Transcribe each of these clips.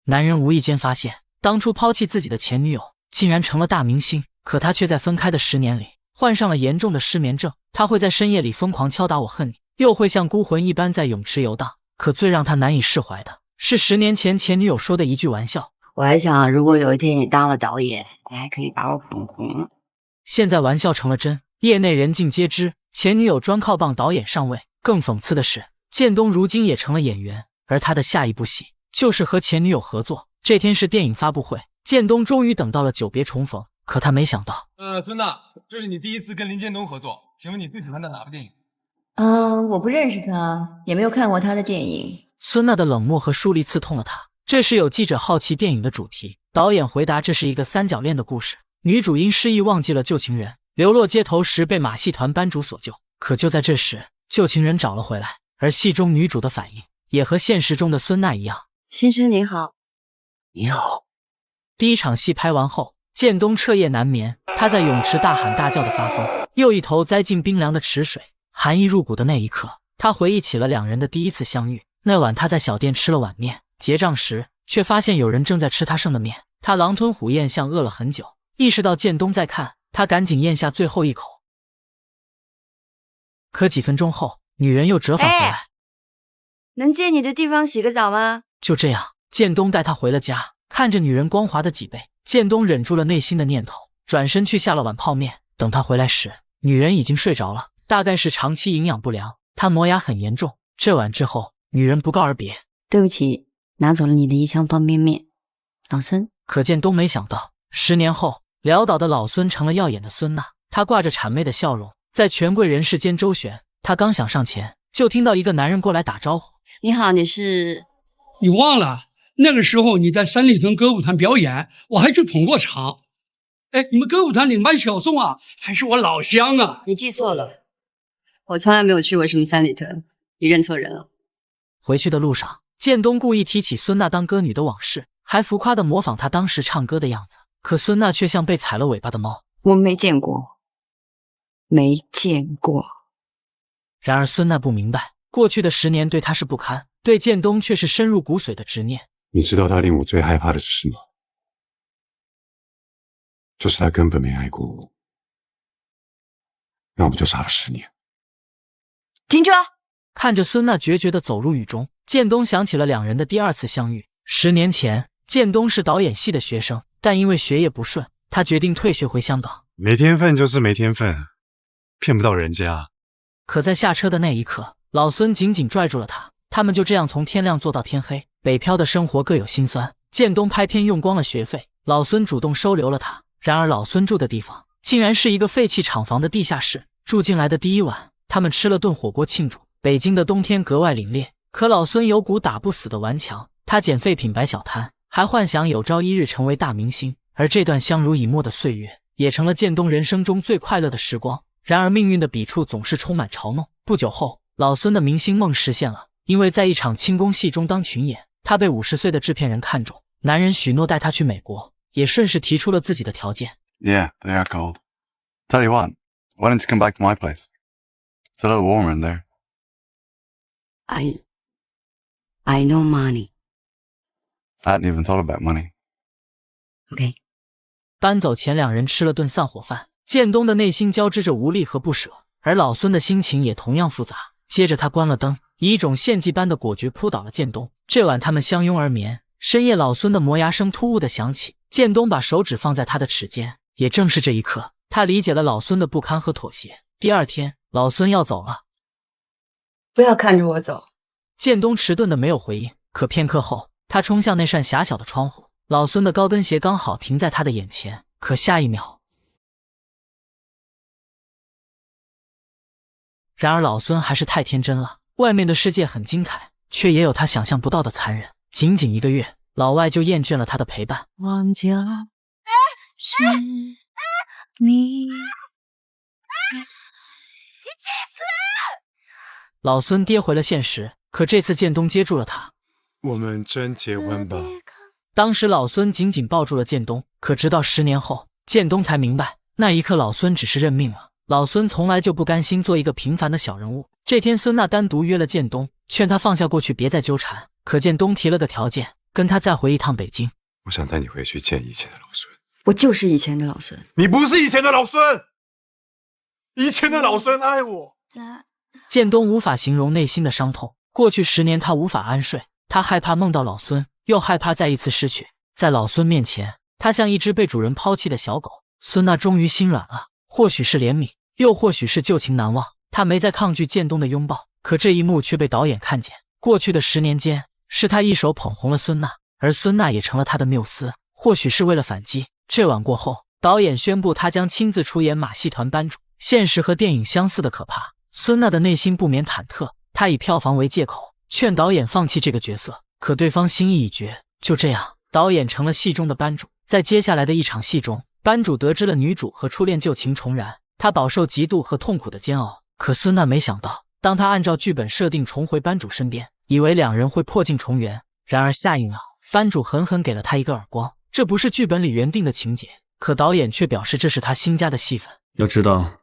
男人无意间发现，当初抛弃自己的前女友竟然成了大明星，可他却在分开的10年里患上了严重的失眠症。他会在深夜里疯狂敲打我恨你，又会像孤魂一般在泳池游荡。可最让他难以释怀的是10年前前女友说的一句玩笑。我还想，如果有一天你当了导演，你还可以把我捧红。现在玩笑成了真，业内人尽皆知，前女友专靠傍导演上位。更讽刺的是，建东如今也成了演员，而他的下一部戏就是和前女友合作。这天是电影发布会，建东终于等到了久别重逢，可他没想到，孙娜，这是你第一次跟林建东合作，请问你最喜欢的哪部电影？我不认识他，也没有看过他的电影。孙娜的冷漠和疏离刺痛了他。这时有记者好奇电影的主题，导演回答这是一个三角恋的故事，女主因失忆忘记了旧情人，流落街头时被马戏团班主所救。可就在这时，旧情人找了回来，而戏中女主的反应也和现实中的孙娜一样。先生您好。你好。第一场戏拍完后，建东彻夜难眠，他在泳池大喊大叫的发疯，又一头栽进冰凉的池水，寒意入骨的那一刻，他回忆起了两人的第一次相遇。那晚他在小店吃了碗面，结账时却发现有人正在吃他剩的面，他狼吞虎咽像饿了很久，意识到建东在看，他赶紧咽下最后一口。可几分钟后，女人又折返回来，能借你的地方洗个澡吗？就这样，建东带她回了家，看着女人光滑的脊背，建东忍住了内心的念头，转身去下了碗泡面。等他回来时，女人已经睡着了，大概是长期营养不良，她磨牙很严重。这晚之后，女人不告而别，对不起，拿走了你的一箱方便面，老孙。可建东没想到，10年后，潦倒的老孙成了耀眼的孙娜。她挂着谄媚的笑容，在权贵人世间周旋。她刚想上前，就听到一个男人过来打招呼：“你好，你是？你忘了那个时候你在三里屯歌舞团表演，我还去捧过场。哎，你们歌舞团领班小宋啊，还是我老乡啊。”你记错了，我从来没有去过什么三里屯，你认错人了。回去的路上，建东故意提起孙娜当歌女的往事，还浮夸地模仿她当时唱歌的样子。可孙娜却像被踩了尾巴的猫，我没见过，没见过。然而孙娜不明白，过去的10年对她是不堪，对建东却是深入骨髓的执念。你知道他令我最害怕的是什么？就是他根本没爱过我，要不就傻了10年。停车！看着孙娜决绝地走入雨中，建东想起了两人的第二次相遇。10年前，建东是导演系的学生，但因为学业不顺，他决定退学回香港。没天分就是没天分，骗不到人家。可在下车的那一刻，老孙紧紧拽住了他。他们就这样从天亮做到天黑，北漂的生活各有辛酸。建东拍片用光了学费，老孙主动收留了他。然而老孙住的地方竟然是一个废弃厂房的地下室。住进来的第一晚，他们吃了顿火锅庆祝。北京的冬天格外凛冽，可老孙有股打不死的顽强。他捡废品摆小摊，还幻想有朝一日成为大明星。而这段相濡以沫的岁月，也成了建东人生中最快乐的时光。然而命运的笔触总是充满嘲弄。不久后，老孙的明星梦实现了。因为在一场轻功戏中当群演，他被50岁的制片人看中，男人许诺带他去美国，也顺势提出了自己的条件。Yeah, they are cold. Tell you what, why don't you come back to my place? It's a little warmer in there. I know money. I hadn't even thought about money. Okay. 搬走前，两人吃了顿散伙饭。建东的内心交织着无力和不舍，而老孙的心情也同样复杂。接着他关了灯，以一种献祭般的果决扑倒了建东。这晚他们相拥而眠。深夜老孙的磨牙声突兀地响起，建东把手指放在他的齿间。也正是这一刻，他理解了老孙的不堪和妥协。第二天，老孙要走了。不要看着我走。建东迟钝的没有回应，可片刻后，他冲向那扇狭小的窗户。老孙的高跟鞋刚好停在他的眼前，可下一秒，然而老孙还是太天真了。外面的世界很精彩，却也有他想象不到的残忍。仅仅1个月，老外就厌倦了他的陪伴。忘记了是你。老孙跌回了现实，可这次建东接住了他。我们真结婚吧？当时老孙紧紧抱住了建东，可直到10年后，建东才明白，那一刻老孙只是认命了。老孙从来就不甘心做一个平凡的小人物。这天孙娜单独约了建东，劝他放下过去，别再纠缠。可建东提了个条件，跟他再回一趟北京。我想带你回去见以前的老孙。我就是以前的老孙。你不是以前的老孙，以前的老孙爱我。建东无法形容内心的伤痛。过去10年，他无法安睡，他害怕梦到老孙，又害怕再一次失去。在老孙面前，他像一只被主人抛弃的小狗。孙娜终于心软了，或许是怜悯，又或许是旧情难忘。他没再抗拒建东的拥抱，可这一幕却被导演看见。过去的10年间，是他一手捧红了孙娜，而孙娜也成了他的缪斯。或许是为了反击，这晚过后，导演宣布他将亲自出演马戏团班主。现实和电影相似的可怕，孙娜的内心不免忐忑。他以票房为借口，劝导演放弃这个角色，可对方心意已决。就这样，导演成了戏中的班主。在接下来的一场戏中，班主得知了女主和初恋旧情重燃，他饱受嫉妒和痛苦的煎熬。可孙娜没想到，当他按照剧本设定重回班主身边，以为2人会破镜重圆，然而下一秒，班主狠狠给了他一个耳光。这不是剧本里原定的情节，可导演却表示这是他新加的戏份。要知道，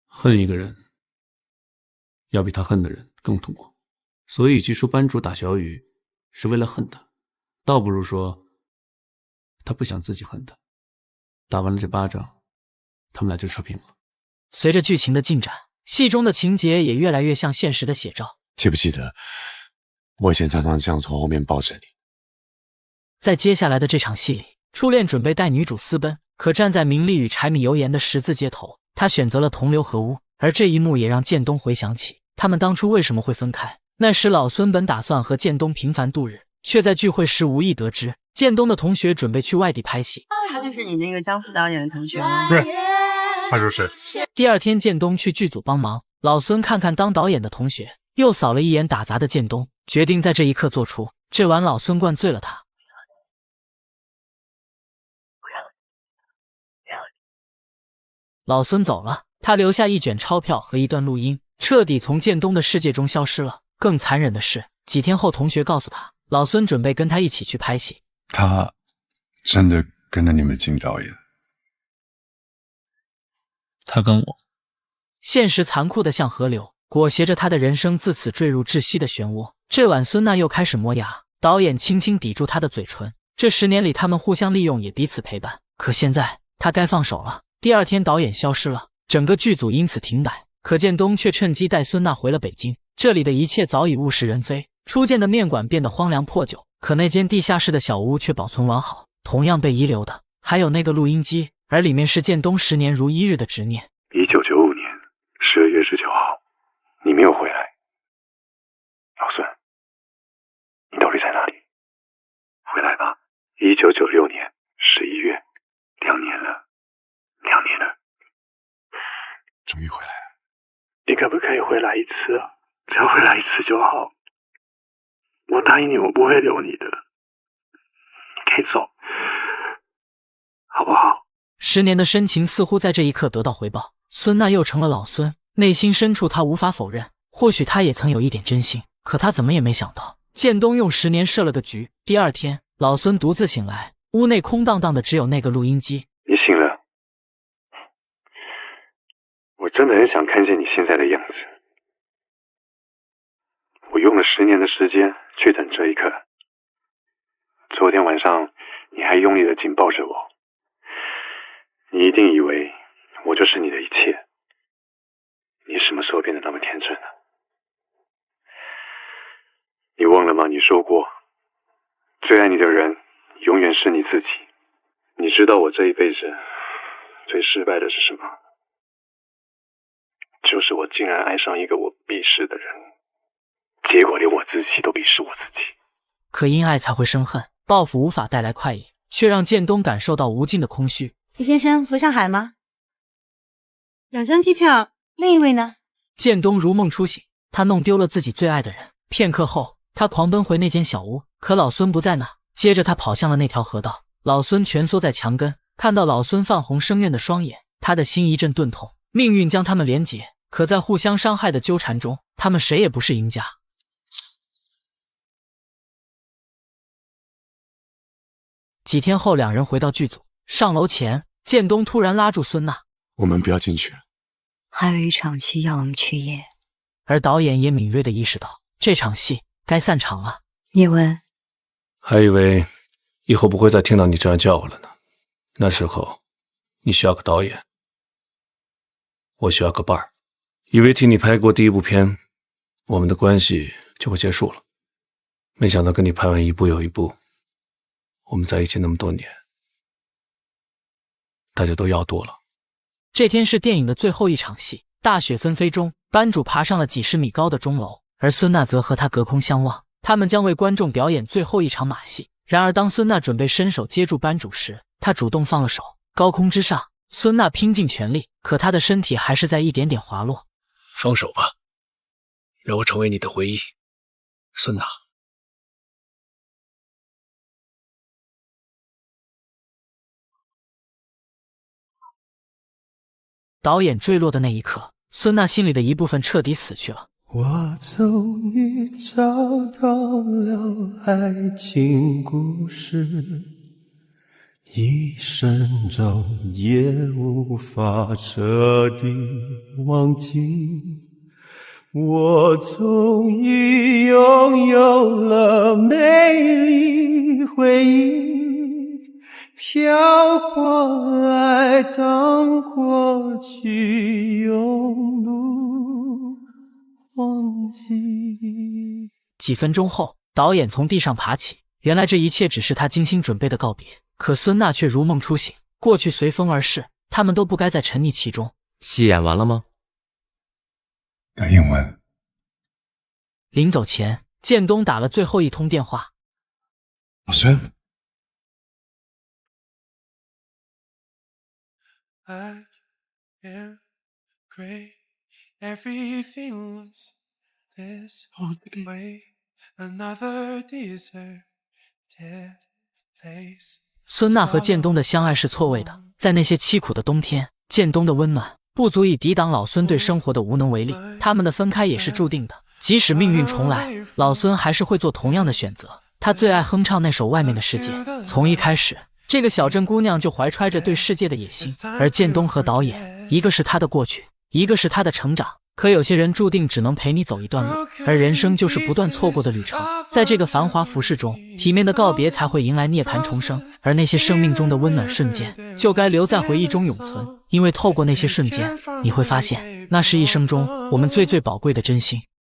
恨一个人要比他恨的人更痛苦，所以与其说班主打小雨是为了恨他，倒不如说他不想自己恨他。打完了这巴掌，他们俩就扯平了。随着剧情的进展，戏中的情节也越来越像现实的写照。记不记得，我以前常常这样从后面抱着你。在接下来的这场戏里，初恋准备带女主私奔，可站在名利与柴米油盐的十字街头，他选择了同流合污。而这一幕也让建东回想起他们当初为什么会分开。那时老孙本打算和建东平凡度日，却在聚会时无意得知建东的同学准备去外地拍戏。他就是你那个江副导演的同学吗？不是，他就是。第二天，建东去剧组帮忙，老孙看看当导演的同学，又扫了一眼打杂的建东，决定在这一刻做出这晚老孙灌醉了他。老孙走了，他留下一卷钞票和一段录音，彻底从建东的世界中消失了。更残忍的是，几天后同学告诉他，老孙准备跟他一起去拍戏。他真的跟着你们进导演？他跟我。现实残酷的像河流，裹挟着他的人生自此坠入窒息的漩涡。这晚孙娜又开始磨牙，导演轻轻抵住她的嘴唇。这10年里，他们互相利用，也彼此陪伴。可现在，他该放手了。第二天，导演消失了，整个剧组因此停摆。可建东却趁机带孙娜回了北京，这里的一切早已物是人非。初见的面馆变得荒凉破旧，可那间地下室的小屋却保存完好。同样被遗留的，还有那个录音机，而里面是建东10年如一日的执念。1995年12月19号，你没有回来。老孙，你到底在哪里？回来吧。1996年11月，2年了。终于回来了。你可不可以回来一次啊？只要回来一次就好。我答应你，我不会留你的。你可以走，好不好？10年的深情似乎在这一刻得到回报。孙娜又成了老孙，内心深处他无法否认，或许他也曾有一点真心，可他怎么也没想到，建东用10年设了个局。第二天，老孙独自醒来，屋内空荡荡的，只有那个录音机。你醒了。我真的很想看见你现在的样子。我用了10年的时间去等这一刻。昨天晚上你还用力的紧抱着我，你一定以为我就是你的一切。你什么时候变得那么天真了？你忘了吗？你说过，最爱你的人永远是你自己。你知道我这一辈子最失败的是什么？就是我竟然爱上一个我鄙视的人，结果连我自己都鄙视我自己。可因爱才会生恨，报复无法带来快意，却让建东感受到无尽的空虚。李先生回上海吗？2张机票，另一位呢？建东如梦初醒，他弄丢了自己最爱的人。片刻后，他狂奔回那间小屋，可老孙不在那。接着他跑向了那条河道，老孙蜷缩在墙根，看到老孙泛红生怨的双眼，他的心一阵钝痛。命运将他们连结，可在互相伤害的纠缠中，他们谁也不是赢家。几天后，2人回到剧组，上楼前，建东突然拉住孙娜：“我们不要进去了，还有一场戏要我们去演。”而导演也敏锐地意识到，这场戏该散场了。叶问，还以为以后不会再听到你这样叫我了呢。那时候，你需要个导演，我需要个伴儿。以为替你拍过第一部片，我们的关系就会结束了。没想到跟你拍完一部又一部，我们在一起那么多年，大家都要多了。这天是电影的最后一场戏，大雪纷飞中，班主爬上了几十米高的钟楼，而孙娜则和他隔空相望。他们将为观众表演最后一场马戏。然而，当孙娜准备伸手接住班主时，他主动放了手。高空之上，孙娜拼尽全力，可她的身体还是在一点点滑落。放手吧，让我成为你的回忆，孙娜。导演坠落的那一刻，孙娜心里的一部分彻底死去了。我终于找到了爱情故事，一生中也无法彻底忘记。我终于拥有了美丽回忆，飘过来当过去，永不忘记。几分钟后，导演从地上爬起，原来这一切只是他精心准备的告别。可孙娜却如梦初醒，过去随风而逝，他们都不该再沉溺其中。戏演完了吗？赶英文。临走前，建东打了最后一通电话。老孙， I am great. Everything was this way. Another deserted place. 孙娜和建东的相爱是错位的，在那些凄苦的冬天，建东的温暖不足以抵挡老孙对生活的无能为力。他们的分开也是注定的，即使命运重来，老孙还是会做同样的选择。他最爱哼唱那首《外面的世界》，从一开始，这个小镇姑娘就怀揣着对世界的野心。而建东和导演，一个是他的过去，一个是他的成长。可有些人注定只能陪你走一段路，而人生就是不断错过的旅程。在这个繁华浮世中，体面的告别才会迎来涅槃重生，而那些生命中的温暖瞬间，就该留在回忆中永存。因为透过那些瞬间，你会发现，那是一生中我们最宝贵的真心。